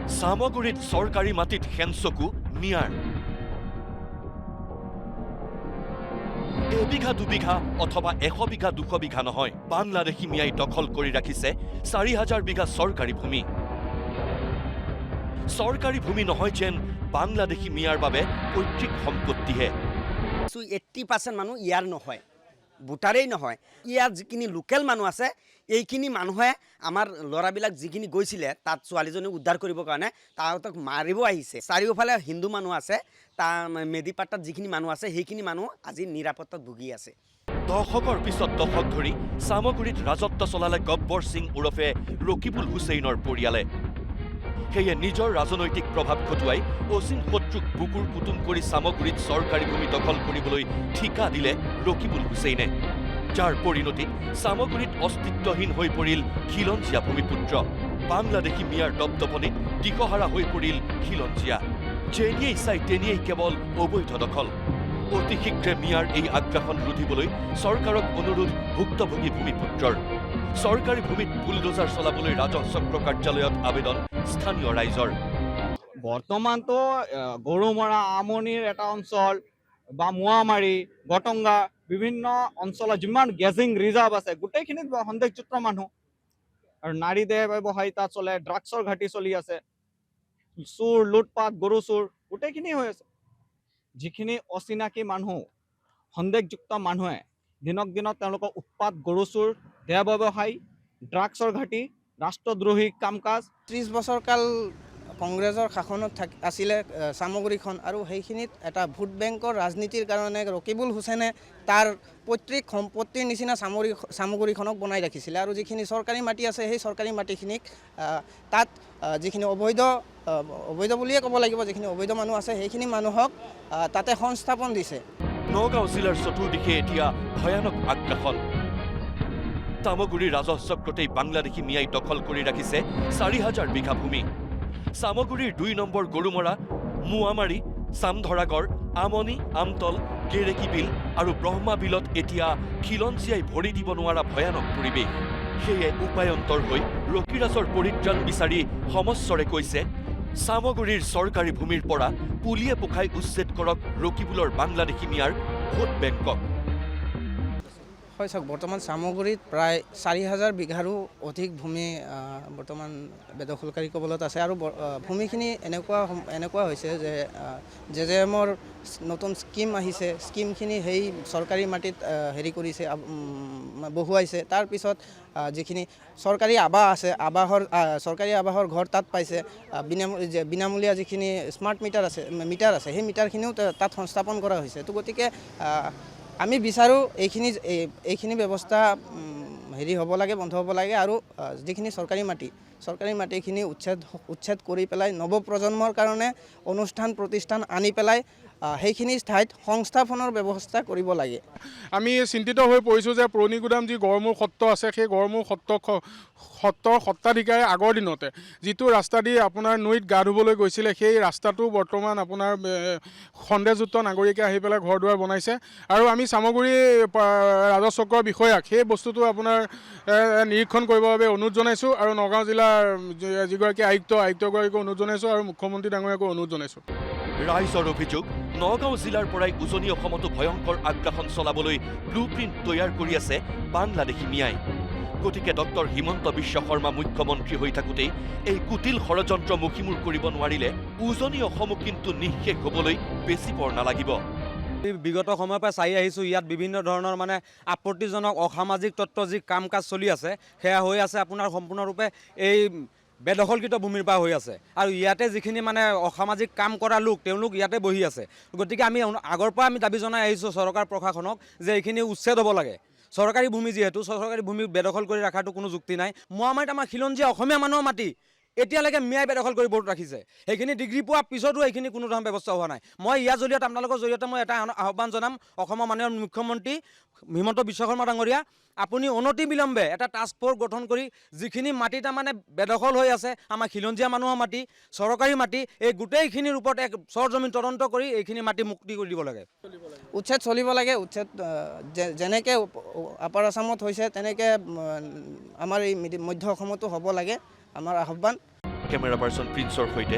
সামগুৰিত চৰকাৰী মাটিত হেনচকু মিয়াৰ এবিঘা দুবিঘা অথবা 100 বিঘা 200 বিঘা নহয়, বাংলাদেশী মিয়াই দখল কৰি ৰাখিছে 4000 বিঘা চৰকাৰী ভূমি। চৰকাৰী ভূমি নহয় যেন বাংলাদেশী মিয়াৰ বাবে পৈতৃক সম্পত্তিহে। 80% মানুহ ইয়াৰ নহয়, ভোটাৰেই নহয়। ইয়াৰ যিখিনি লোকেল মানুহ আছে, এইখিনি মানুহে আমাৰ ল'ৰাবিলাক যিখিনি গৈছিলে তাত ছোৱালীজনীক উদ্ধাৰ কৰিবৰ কাৰণে তাহাঁতক মাৰিব আহিছে। চাৰিওফালে হিন্দু মানুহ আছে, তাৰ মেডিপাট্টাত যিখিনি মানুহ আছে সেইখিনি মানুহ আজি নিৰাপত্তাত ভুগি আছে। দশকৰ পিছত দশক ধৰি সামগুৰিত ৰাজত্ব চলালে গব্বৰ সিং ওৰফে ৰকিবুল হুছেইনৰ পৰিয়ালে। সেয়ে নিজৰ ৰাজনৈতিক প্ৰভাৱ খটুৱাই অচিন শত্ৰুক বুকুৰ কুটুম কৰি সামগুৰিত চৰকাৰী ভূমি দখল কৰিবলৈ ঠিকা দিলে ৰকিবুল হুছেইনে, যাৰ পৰিণতিত সামগুৰিত অস্তিত্বহীন হৈ পৰিল খিলঞ্জীয়া ভূমিপুত্ৰ। বাংলাদেশী মিয়াৰ দপদপনিত দিশহাৰা হৈ পৰিল খিলঞ্জীয়া। যেনিয়েই চাই তেনিয়েই কেৱল অবৈধ দখল। অতি শীঘ্ৰে মিয়াৰ এই আগ্ৰাসন ৰুধিবলৈ চৰকাৰক অনুৰোধ ভুক্তভোগী ভূমিপুত্ৰৰ। চৰকাৰী ভূমিত বুলডোজাৰ চলাবলৈ ৰাজহ চক্ৰ কাৰ্যালয়ত আবেদন স্থানীয় ৰাইজৰ। বৰ্তমানতো গৰুমৰা আমনিৰ এটা অঞ্চল বা মোৱামাৰী গটংগা বিভিন্ন অঞ্চলত যিমান গেজিং ৰিজাৰ্ভ আছে গোটেইখিনিত সন্দেহযুক্ত মানুহ আৰু নাৰী দেহ ব্যৱসায়ী তাত চলে, ড্ৰাগছৰ ঘাটি চলি আছে, চুৰ লুটপাট গৰু চুৰ গোটেইখিনি হৈ আছে। যিখিনি অচিনাকি মানুহ সন্দেহযুক্ত মানুহে দিনক দিনত তেওঁলোকৰ উৎপাত, গৰু চুৰ, দেহ ব্যৱসায়ী, ড্ৰাগছৰ ঘাটি, ৰাষ্ট্ৰদ্ৰোহী কাম কাজ। 30 বছৰ কাল কংগ্ৰেছৰ শাসনত আছিলে সামগুৰিখন, আৰু সেইখিনিত এটা ভোট বেংকৰ ৰাজনীতিৰ কাৰণে ৰকিবুল হুছেইনে তাৰ পৈতৃক সম্পত্তিৰ নিচিনা সামগুৰিখনক বনাই ৰাখিছিলে। আৰু যিখিনি চৰকাৰী মাটি আছে সেই চৰকাৰী মাটিখিনিক তাত যিখিনি অবৈধ বুলিয়ে ক'ব লাগিব, যিখিনি অবৈধ মানুহ আছে সেইখিনি মানুহক তাতে সংস্থাপন দিছে। নগাঁও জিলাৰ চতুৰ্দিশে এতিয়া ভয়ানক আগ্ৰাসন। সামগুৰিৰ ৰাজহ চক্ৰতেই বাংলাদেশী মিয়াই দখল কৰি ৰাখিছে 4000 বিঘা ভূমি। সামগুৰিৰ 2 নম্বৰ গৰুমৰা, মোৱামাৰী, চামধৰাগড়, আমনি, আমতল, গেৰেকী বিল আৰু ব্ৰহ্মা বিলত এতিয়া খিলঞ্জীয়াই ভৰি দিব নোৱাৰা ভয়ানক পৰিৱেশ। সেয়ে উপায়ন্তৰ হৈ ৰকিৰাজৰ পৰিত্ৰাণ বিচাৰি সমস্বৰে কৈছে, সামগুৰিৰ চৰকাৰী ভূমিৰ পৰা পুলিয়ে পোখাই উচ্ছেদ কৰক ৰকিবুলৰ বাংলাদেশী মিয়াৰ ভোট বেংকক। হয় চাওক, বৰ্তমান সামগুৰিত প্ৰায় 4000 বিঘাৰো অধিক ভূমি বৰ্তমান বেদখলকাৰী কবলত আছে। আৰু ভূমিখিনি এনেকুৱা হৈছে যে JJMৰ নতুন স্কিম আহিছে, স্কিমখিনি সেই চৰকাৰী মাটিত হেৰি কৰিছে, বহুৱাইছে। তাৰপিছত যিখিনি চৰকাৰী আৱাস আছে, চৰকাৰী আৱাসৰ ঘৰ তাত পাইছে, বিনামূলীয়া যিখিনি স্মাৰ্ট মিটাৰ আছে সেই মিটাৰখিনিও তাত সংস্থাপন কৰা হৈছে। তো গতিকে আমি বিচাৰোঁ এইখিনি ব্যৱস্থা হেৰি হ'ব লাগে, বন্ধ হ'ব লাগে। আৰু যিখিনি চৰকাৰী মাটিখিনি উচ্ছেদ কৰি পেলাই নৱপ্ৰজন্মৰ কাৰণে অনুষ্ঠান প্ৰতিষ্ঠান আনি পেলাই সেইখিনি ঠাইত সংস্থাপনৰ ব্যৱস্থা কৰিব লাগে। আমি চিন্তিত হৈ পৰিছোঁ যে পুৰণিগুদাম যি গড়মূৰ সত্ৰ আছে, সেই গড়মূৰ সত্ৰৰ সত্ৰাধিকাৰে আগৰ দিনতে যিটো ৰাস্তা দি আপোনাৰ নৈত গা ধুবলৈ গৈছিলে, সেই ৰাস্তাটো বৰ্তমান আপোনাৰ সন্দেহযুক্ত নাগৰিকে আহি পেলাই ঘৰ দুৱাৰ বনাইছে। আৰু আমি সামগুৰি ৰাজহ চক্ৰৰ বিষয়াক সেই বস্তুটো আপোনাৰ নিৰীক্ষণ কৰিবৰ বাবে অনুৰোধ জনাইছোঁ। আৰু নগাঁও জিলাৰ যিগৰাকী আয়ুক্তগৰাকীকো অনুৰোধ জনাইছোঁ আৰু মুখ্যমন্ত্ৰী ডাঙৰীয়াকো অনুৰোধ জনাইছোঁ। ৰাইজৰ অভিযোগ, নগাঁও জিলাৰ পৰাই উজনি অসমতো ভয়ংকৰ আগ্ৰাসন চলাবলৈ ব্লুপ্ৰিণ্ট তৈয়াৰ কৰি আছে বাংলাদেশী মিয়াই। গতিকে ডক্টৰ হিমন্ত বিশ্ব শৰ্মা মুখ্যমন্ত্ৰী হৈ থাকোঁতেই এই কুটিল ষড়যন্ত্ৰ মুখিমূৰ কৰিব নোৱাৰিলে উজনি অসমো কিন্তু নিঃশেষ হ'বলৈ বেছি পৰ নালাগিব। বিগত সময়ৰ পৰা চাই আহিছোঁ, ইয়াত বিভিন্ন ধৰণৰ মানে আপত্তিজনক অসামাজিক তত্ত্ব যি কাম কাজ চলি আছে, সেয়া হৈ আছে আপোনাৰ সম্পূৰ্ণৰূপে এই বেদখলকৃত ভূমিৰ পৰা হৈ আছে। আৰু ইয়াতে যিখিনি মানে অসামাজিক কাম কৰা লোক, তেওঁলোক ইয়াতে বহি আছে। গতিকে আমি আগৰ পৰা দাবী জনাই আহিছোঁ চৰকাৰ প্ৰশাসনক যে এইখিনি উচ্ছেদ হ'ব লাগে। চৰকাৰী ভূমি যিহেতু, চৰকাৰী ভূমি বেদখল কৰি ৰখাটো কোনো যুক্তি নাই। মোৱামাৰীত আমাৰ খিলঞ্জীয়া অসমীয়া মানুহৰ মাটি এতিয়ালৈকে মিয়াই বেদখল কৰি বহুত ৰাখিছে। সেইখিনি ডিগ্ৰী পোৱাৰ পিছতো এইখিনি কোনো ধৰণৰ ব্যৱস্থা হোৱা নাই। মই ইয়াৰ জৰিয়তে আপোনালোকৰ জৰিয়তে মই এটা আহ্বান জনাম, অসমৰ মাননীয় মুখ্যমন্ত্ৰী হিমন্ত বিশ্ব শৰ্মা ডাঙৰীয়া, আপুনি অনতি বিলম্বে এটা টাস্ক ফ'ৰ্চ গঠন কৰি যিখিনি মাটি তাৰমানে বেদখল হৈ আছে, আমাৰ খিলঞ্জীয়া মানুহৰ মাটি, চৰকাৰী মাটি, এই গোটেইখিনিৰ ওপৰত এক চৰজমিন তদন্ত কৰি এইখিনি মাটি মুক্তি কৰি দিব লাগে। উচ্ছেদ চলিব লাগে। উচ্ছেদ যেনেকৈ আপাৰ আছামত হৈছে তেনেকৈ আমাৰ এই মধ্য অসমতো হ'ব লাগে, আমাৰ আহ্বান। কেমেৰা পাৰ্চন প্ৰিন্সৰ সৈতে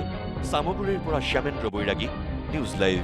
চামগুৰিৰ পৰা শ্যামেন্দ্ৰ বৈৰাগী, নিউজ লাইভ।